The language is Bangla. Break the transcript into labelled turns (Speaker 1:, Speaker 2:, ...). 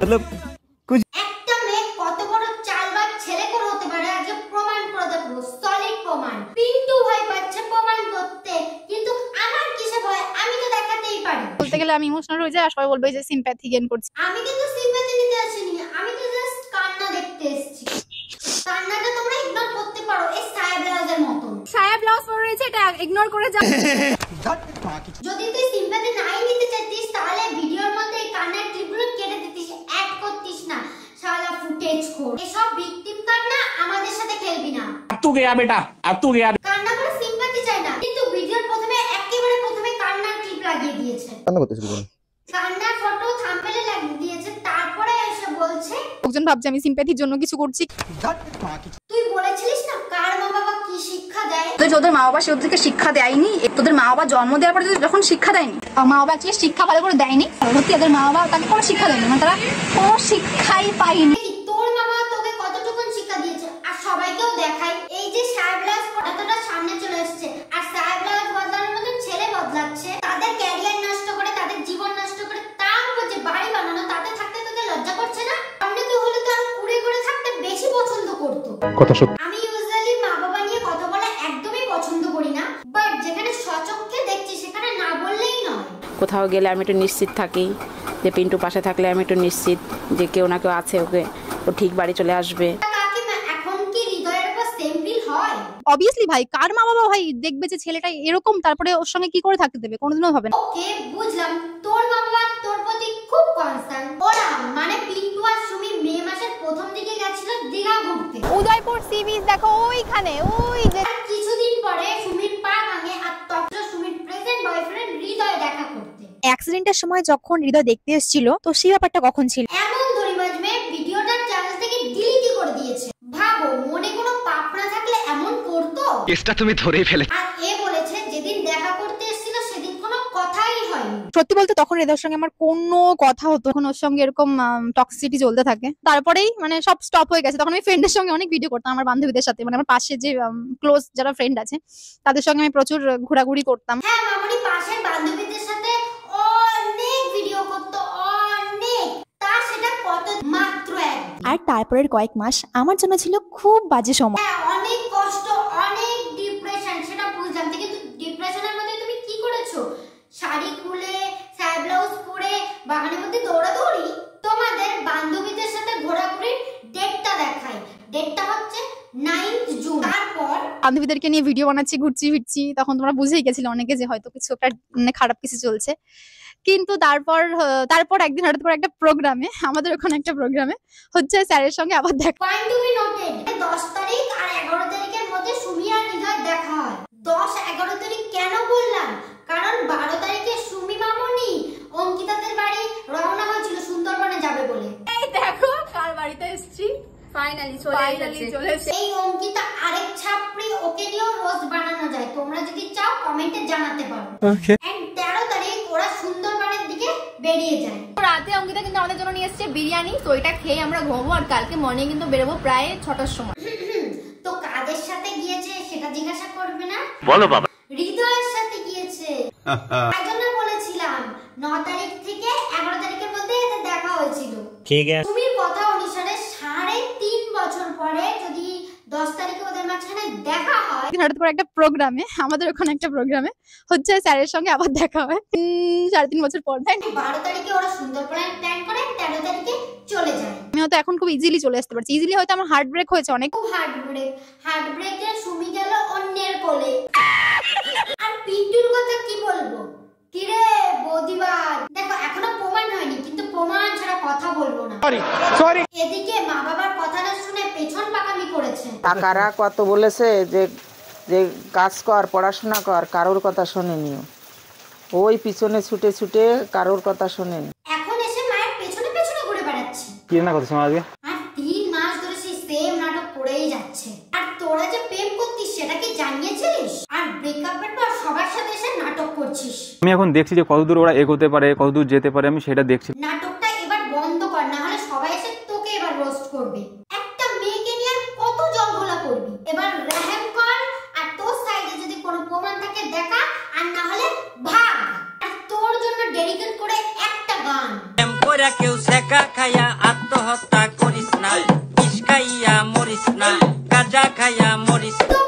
Speaker 1: मतलब कुछ
Speaker 2: একটা মেয়ে কত বড় চালবাজ ছেলে করে হতে পারে আজকে প্রমাণ করে দেবো, সলিড প্রমাণ। পিন্টু ভয় পাচ্ছে প্রমাণ করতে, কিন্তু আমার কিসে ভয়, আমি তো দেখাতেই পারি।
Speaker 3: বলতে গেলে আমি ইমোশনাল হয়ে যাই আর সবাই বলবে যে সিম্প্যাথি গেইন করছি।
Speaker 2: আমি কিন্তু সিম্প্যাথি নিতে আসিনি, আমি তো জাস্ট কান্না দেখতে এসেছি। কান্নাটা তোমরা ইগনোর করতে পারো, এই সায়া ব্লাউজের মতন।
Speaker 3: সায়া ব্লাউজ পরে রয়েছে, এটা ইগনোর করে যা।
Speaker 2: যদি তুই সিম্প্যাথি নাই নিতে চাইতিস তাহলে ভিডিওর মধ্যে এই কান্নার ক্লিপগুলো কেটে দিতিস, অ্যাড করতিস না। শালা ফুটেজ খোর, এসব ভিকটিম কান্না আমাদের সাথে খেলবি না।
Speaker 1: अब तू गया बेटा, अब तू गया।
Speaker 2: কান্না করে সিম্প্যাথি চাই না, কিন্তু ভিডিওর প্রথমে একেবারে প্রথমে কান্নার ক্লিপ লাগিয়ে দিয়েছে।
Speaker 4: কান্না করতেছিল কেন?
Speaker 2: কান্নার ফটো থাম্বনেলে লাগিয়ে দিয়েছে, তারপরে এসে বলছে
Speaker 3: লোকজন ভাবছে আমি সিম্প্যাথির জন্য কিছু করছি।
Speaker 2: তুই বলেছিলিস না কার মা বাবা কি শিক্ষা দেয়।
Speaker 3: তোদের মা বাবা ওদেরকে শিক্ষা দেয়নি, তোদের মা বাবা জন্ম দেওয়ার পরে যখন শিক্ষা দেয়নি, মা বাবা অ্যাকচুয়ালি শিক্ষা ভালো করে দেয়নি, সত্যি এদের মা বাবা তাকে কোনো শিক্ষা দেয়নি, মানে তারা কোনো শিক্ষাই পায়নি।
Speaker 2: তোর মা বাবা তোকে কতটুকু শিক্ষা দিয়েছে, আর সবাইকেও দেখাই। এই যে সায়া ব্লাউজ এতটা সামনে চলে এসেছে, আর সায়া ব্লাউজ বদলানোর মধ্যে ছেলে বদলাচ্ছে, তাদের ক্যারিয়ার নষ্ট করে, তাদের জীবন নষ্ট করে, তার উপর যে বাড়ি বানানো, তাতে থাকতে তোদের লজ্জা করছে না? সামনে তো হলে তো আর কুড়ে করে থাকতে বেশি পছন্দ করতো।
Speaker 4: কথা সত্যি।
Speaker 2: আমি ইউজুয়ালি মা বাবা নিয়ে কথা বলা একদমই পছন্দ করি না, বাট যেখানে সচক্ষে দেখছি সেখানে না বললেই নয়।
Speaker 5: কোথাও গেলে আমি একটু নিশ্চিত থাকি যে পিন্টু পাশে থাকলে আমি একটু নিশ্চিত যে কেউ না কেউ আছে, ওকে ও ঠিক বাড়ি চলে আসবে।
Speaker 2: কাকিমা এখন কি হৃদয়ের উপর সেম ফিল হয়?
Speaker 3: অবভিয়াসলি ভাই, কার মা বাবা ভাই দেখবে যে ছেলেটা এরকম, তারপরে ওর সঙ্গে কি করে থাকতে দেবে? কোনোদিনও হবে না।
Speaker 2: ওকে বুঝলাম, তোর মা বাবা তোর প্রতি খুব কনসার্ন। ওরা মানে পিন্টু আর সুমি মে মাসের প্রথম দিকে গেছিল দীঘা ঘুরতে।
Speaker 3: উদয়পুর সি বিচ দেখো ওইখানে, ওই যে
Speaker 2: আর কিছুদিন পরে সুমির পা ভাঙে, আর তখন সুমির প্রেজেন্ট বয়ফ্রেন্ড হৃদয় দেখা করতে।
Speaker 3: অ্যাক্সিডেন্টের সময় যখন হৃদয় দেখতে এসেছিল, তো সেই ব্যাপারটা কখন ছিল?
Speaker 2: এমন দড়িবাজ মেয়ে ভিডিওটার চ্যানেল থেকে ডিলিটই করে দিয়েছে। ভাবো মনে কোনো পাপ না থাকলে এমন করতো?
Speaker 1: इसका तुम्हें धरे फेले।
Speaker 2: আর এ বলেছে যেদিন দেখা করতে এসেছিল সেদিন কোনো কথাই হয়নি।
Speaker 3: সত্যি বলতে তখন হৃদয়ের সঙ্গে আমার কোনো কথা হতো, তখন ওর সঙ্গে এরকম টক্সিসিটি চলতে থাকে। তারপরেই মানে সব স্টপ হয়ে গেছে। তখন আমি ফ্রেন্ডের সঙ্গে অনেক ভিডিও করতাম, আমার বান্ধবীদের সাথে, মানে আমার পাশে যে ক্লোজ যারা ফ্রেন্ড আছে তাদের সঙ্গে আমি প্রচুর ঘোরাঘুরি করতাম।
Speaker 2: হ্যাঁ, মামনি পাশের বান্ধবীদের সাথে অনেক ভিডিও করতো, অনেক। তা সেটা কত মাত্র এক।
Speaker 6: আর তারপরের কয়েক মাস আমার জন্য ছিল খুব বাজে সময়।
Speaker 2: হ্যাঁ, অনেক কষ্ট, অনেক ডিপ্রেশন, সেটা বুঝলাম। কিন্তু ডিপ্রেশনের মধ্যে তুমি কি করেছো? শাড়ি খুলে সায়া ব্লাউজ পরে বাগানের মধ্যে দৌড়াদৌড়ি। তোমাদের বান্ধবীদের সাথে ঘোরাঘুরির ডেটটা দেখাই, ডেটটা হচ্ছে 9th জুন। তারপর
Speaker 3: বান্ধবীদেরকে নিয়ে ভিডিও বানাচ্ছি, ঘুরছি ফিরছি, তখন তোমরা বুঝেই গেছিলে অনেকে যে হয়তো কিছু একটা মানে খারাপ কিছু চলছে। কিন্তু তারপর একদিন হঠাৎ করে একটা প্রোগ্রামে, আমাদের ওখানে একটা প্রোগ্রামে হচ্ছে স্যারের সঙ্গে আবার দেখা।
Speaker 2: পয়েন্ট টু বি নোটেড, 10 তারিখ আর 11 তারিখের মধ্যে সুমি আর হৃদয় দেখা হয়। 10-11 তারিখ কেন বললাম? কারণ 12 তারিখে সুমি মামনি অঙ্কিতাদের বাড়ি রওনা হয়েছিল সুন্দরবনে যাবে বলে।
Speaker 3: এই দেখো কার বাড়িতে এসেছি, ফাইনালি চলে এসেছে।
Speaker 2: এই অঙ্কিতা আরেক ছাপড়ি, ওকে দিয়েও রোজ বানানো যায়, তোমরা যদি চাও কমেন্টে জানাতে পারো। এন্ড 13 তারিখ ওরা সুন্দরবনের দিকে বেরিয়ে যায়।
Speaker 3: রাতে অঙ্কিতা কিন্তু আমাদের জন্য নিয়ে এসেছে বিরিয়ানি, তো এটা খেয়ে আমরা ঘুমাবো, আর কালকে মর্নিং কিন্তু বেরোবো প্রায় 6টার সময়।
Speaker 2: তো কাদের সাথে গিয়েছে সেটা জিজ্ঞাসা করবে না?
Speaker 1: बोलो बाबा।
Speaker 2: হৃদয়ের সাথে গিয়েছে। তাই জন্য বলেছিলাম 9 তারিখ থেকে 11 তারিখের মধ্যে এদের দেখা হয়েছিল।
Speaker 1: ठीक है।
Speaker 2: তুমির কথা অনুসারে 3.5 বছর পরে যদি 10 তারিখে ওদের মাঝখানে দেখা হয়।
Speaker 3: হঠাৎ করে একটা প্রোগ্রামে, আমাদের ওখানে একটা প্রোগ্রামে হচ্ছে স্যারের সঙ্গে আবার দেখা হয় 3.5 বছর পর।
Speaker 2: 12 তারিখে ওরা সুন্দরবনের প্ল্যান করে, 13 তারিখে চলে যায়।
Speaker 3: আমি হয়তো এখন খুব ইজিলি চলে আসতে পারছি, ইজিলি হয়তো আমার হার্ট ব্রেক হয়েছে অনেক।
Speaker 2: খুব হার্ট ব্রেকে সুমি গেল অন্যের কোলে। আর পিন্টুর কথা কি বলবো? কিরে বৌদিবার, দেখো এখনো প্রমাণ হয়নি, কিন্তু প্রমাণ ছাড়া কথা বলবো না।
Speaker 1: सॉरी।
Speaker 2: এদিকে মা বাবার কথা না শুনে পেছন পাকামি করেছে।
Speaker 5: কাকারা কত বলেছে যে যে কাজ কর, পড়াশোনা কর, কারোর কথা শোনেনি। ওই পিছনে ছুটে ছুটে কারোর কথা শোনেনি।
Speaker 2: এখন এসে মায়ের পেছনে পেছনে ঘুরে বেড়াচ্ছে।
Speaker 1: কি না কথা শোনা আজকে?
Speaker 2: আর 3 মাস ধরে সেই সেম নাটক করেই যাচ্ছে। আর তোরা যে প্রেম করতিস সেটা কি জানিয়েছিলিস? আর ব্রেকআপের পর সবার সাথে এসে নাটক করছিস।
Speaker 7: আমি এখন দেখছি যে কতদূর ওরা এগোতে পারে, কতদূর যেতে পারে, আমি সেটা দেখছি।
Speaker 2: নাটকটা এবার বন্ধ কর, না হলে সবাই এসে তোকে এবার রোস্ট করবে। একটা মেয়েকে নিয়ে কত জলঘোলা করবি? এবার রহম কর, আর তোর সাইডে যদি কোনো প্রমাণ থাকে দেখা, আর না হলে ভাগ। আর তোর জন্য ডেডিকেট করে একটা গান।
Speaker 4: পড়া কেউ সেকা খাইয়া আত্মহত্যা করিস না, বিষ খাইয়া মরিস না, গাঁজা খাইয়া মরিস না।